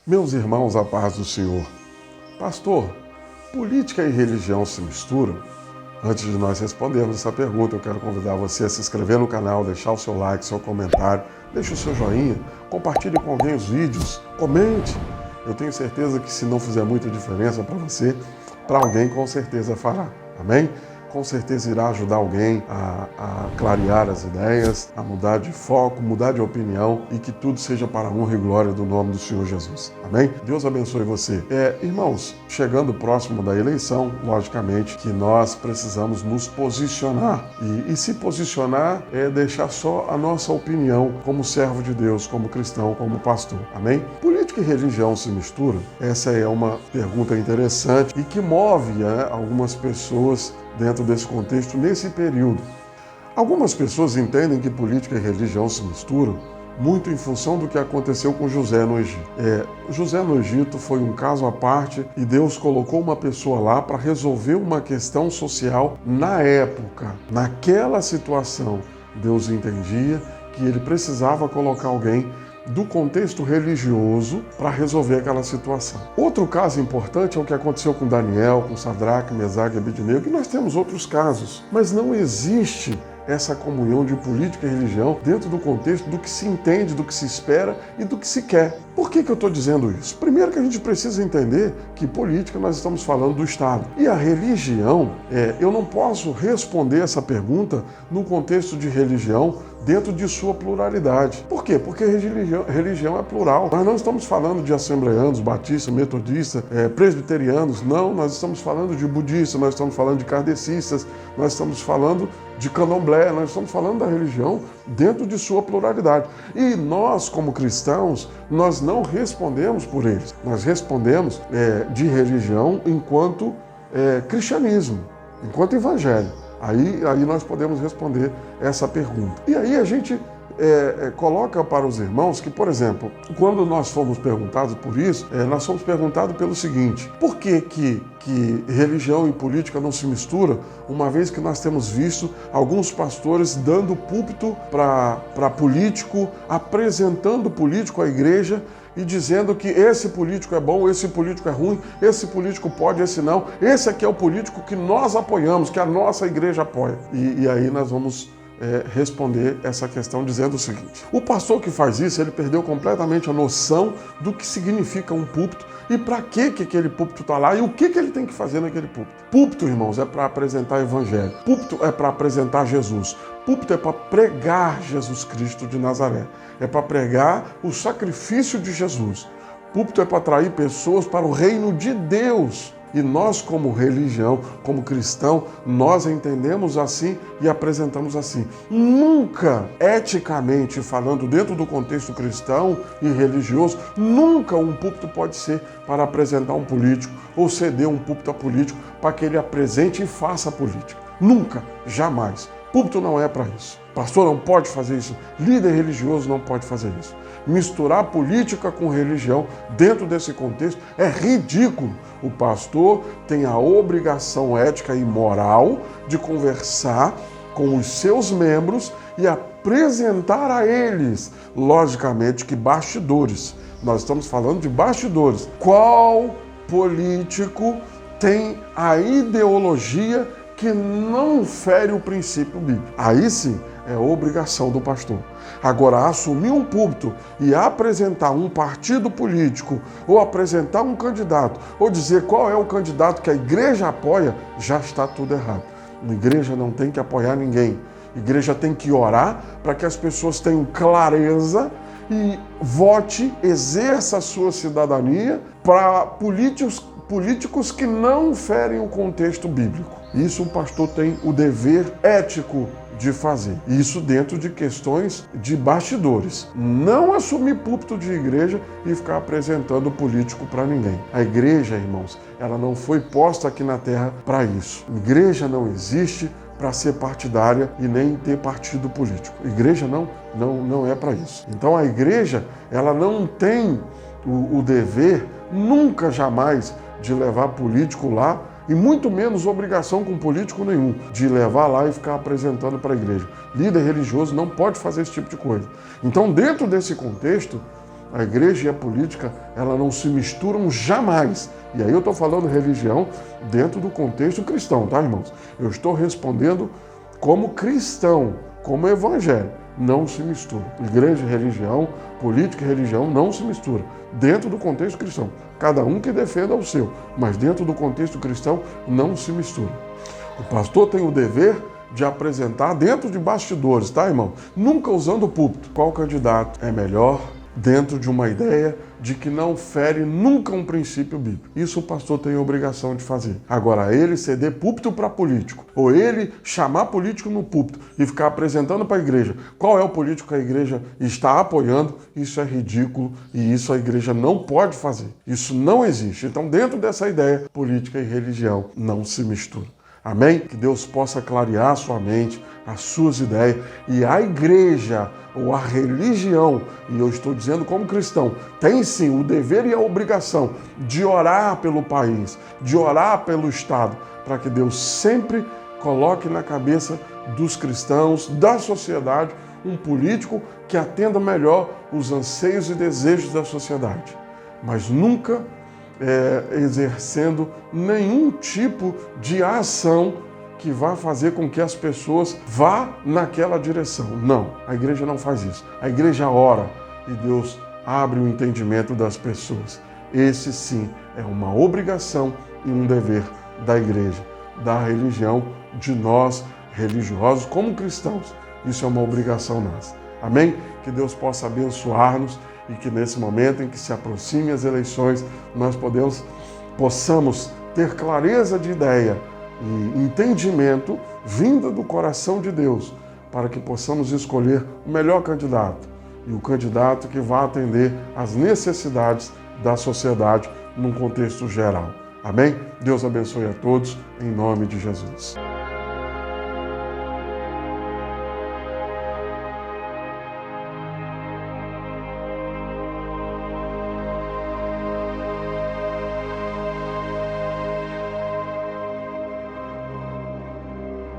Meus irmãos, a paz do Senhor. Pastor, política e religião se misturam? Antes de nós respondermos essa pergunta, eu quero convidar você a se inscrever no canal, deixar o seu like, seu comentário, deixe o seu joinha, compartilhe com alguém os vídeos, comente. Eu tenho certeza que se não fizer muita diferença para você, para alguém com certeza fará. Amém? Com certeza irá ajudar alguém a clarear as ideias, a mudar de foco, mudar de opinião e que tudo seja para a honra e glória do nome do Senhor Jesus. Amém? Deus abençoe você. Irmãos, chegando próximo da eleição, logicamente que nós precisamos nos posicionar. E se posicionar é deixar só a nossa opinião como servo de Deus, como cristão, como pastor. Amém? Política e religião se misturam? Essa é uma pergunta interessante e que move algumas pessoas dentro desse contexto, nesse período. Algumas pessoas entendem que política e religião se misturam muito em função do que aconteceu com José no Egito. José no Egito foi um caso à parte e Deus colocou uma pessoa lá para resolver uma questão social na época. Naquela situação, Deus entendia que ele precisava colocar alguém do contexto religioso para resolver aquela situação. Outro caso importante é o que aconteceu com Daniel, com Sadraque, Mesaque e Abednego, e nós temos outros casos, mas não existe essa comunhão de política e religião dentro do contexto do que se entende, do que se espera e do que se quer. Por que eu estou dizendo isso? Primeiro que a gente precisa entender que política nós estamos falando do Estado. E a religião, eu não posso responder essa pergunta no contexto de religião dentro de sua pluralidade. Por quê? Porque religião é plural. Nós não estamos falando de assembleanos, batistas, metodistas, presbiterianos. Não, nós estamos falando de budistas, nós estamos falando de kardecistas, nós estamos falando de candomblé, nós estamos falando da religião dentro de sua pluralidade. E nós, como cristãos, nós não respondemos por eles. Nós respondemos de religião enquanto cristianismo, enquanto evangelho. Aí nós podemos responder essa pergunta. E aí a gente coloca para os irmãos que, por exemplo, quando nós fomos perguntados por isso, nós fomos perguntados pelo seguinte: por que religião e política não se misturam, uma vez que nós temos visto alguns pastores dando púlpito para político, apresentando político à igreja e dizendo que esse político é bom, esse político é ruim, esse político pode, esse não, esse aqui é o político que nós apoiamos, que a nossa igreja apoia. E aí nós vamos responder essa questão dizendo o seguinte: o pastor que faz isso, ele perdeu completamente a noção do que significa um púlpito e para que aquele púlpito está lá e o que ele tem que fazer naquele púlpito. Púlpito, irmãos, é para apresentar o evangelho. Púlpito é para apresentar Jesus. Púlpito é para pregar Jesus Cristo de Nazaré. É para pregar o sacrifício de Jesus. Púlpito é para atrair pessoas para o reino de Deus. E nós, como religião, como cristão, nós entendemos assim e apresentamos assim. Nunca, eticamente falando, dentro do contexto cristão e religioso, nunca um púlpito pode ser para apresentar um político ou ceder um púlpito a político para que ele apresente e faça política. Nunca, jamais. Púlpito não é para isso. Pastor não pode fazer isso. Líder religioso não pode fazer isso. Misturar política com religião dentro desse contexto é ridículo. O pastor tem a obrigação ética e moral de conversar com os seus membros e apresentar a eles, logicamente, que bastidores. Nós estamos falando de bastidores. Qual político tem a ideologia que não fere o princípio bíblico? Aí sim é obrigação do pastor. Agora, assumir um púlpito e apresentar um partido político ou apresentar um candidato ou dizer qual é o candidato que a igreja apoia, já está tudo errado. A igreja não tem que apoiar ninguém. A igreja tem que orar para que as pessoas tenham clareza e vote, exerça a sua cidadania para políticos que não ferem o contexto bíblico. Isso o pastor tem o dever ético de fazer. Isso dentro de questões de bastidores. Não assumir púlpito de igreja e ficar apresentando político para ninguém. A igreja, irmãos, ela não foi posta aqui na terra para isso. A igreja não existe para ser partidária e nem ter partido político. A igreja não é para isso. Então a igreja, ela não tem o dever, nunca, jamais, de levar político lá e muito menos obrigação com político nenhum, de levar lá e ficar apresentando para a igreja. Líder religioso não pode fazer esse tipo de coisa. Então, dentro desse contexto, A igreja e a política, ela não se misturam jamais. E aí eu estou falando religião dentro do contexto cristão, tá, irmãos? Eu estou respondendo como cristão, como evangelho. Não se mistura. Igreja e religião, política e religião não se misturam. Dentro do contexto cristão. Cada um que defenda o seu, mas dentro do contexto cristão não se mistura. O pastor tem o dever de apresentar dentro de bastidores, tá, irmão? Nunca usando o púlpito. Qual candidato é melhor dentro de uma ideia de que não fere nunca um princípio bíblico. Isso o pastor tem a obrigação de fazer. Agora, ele ceder púlpito para político, ou ele chamar político no púlpito e ficar apresentando para a igreja qual é o político que a igreja está apoiando, isso é ridículo e isso a igreja não pode fazer. Isso não existe. Então, dentro dessa ideia, política e religião não se misturam. Amém? Que Deus possa clarear a sua mente, as suas ideias, e a igreja ou a religião, e eu estou dizendo como cristão, tem sim o dever e a obrigação de orar pelo país, de orar pelo Estado, para que Deus sempre coloque na cabeça dos cristãos, da sociedade, um político que atenda melhor os anseios e desejos da sociedade, mas nunca exercendo nenhum tipo de ação que vá fazer com que as pessoas vá naquela direção. Não, a igreja não faz isso. A igreja ora e Deus abre o entendimento das pessoas. Esse sim é uma obrigação e um dever da igreja, da religião, de nós religiosos como cristãos. Isso é uma obrigação nossa. Amém? Que Deus possa abençoar-nos e que nesse momento em que se aproximem as eleições, nós possamos ter clareza de ideia e entendimento vinda do coração de Deus, para que possamos escolher o melhor candidato e o candidato que vai atender às necessidades da sociedade num contexto geral. Amém? Deus abençoe a todos, em nome de Jesus.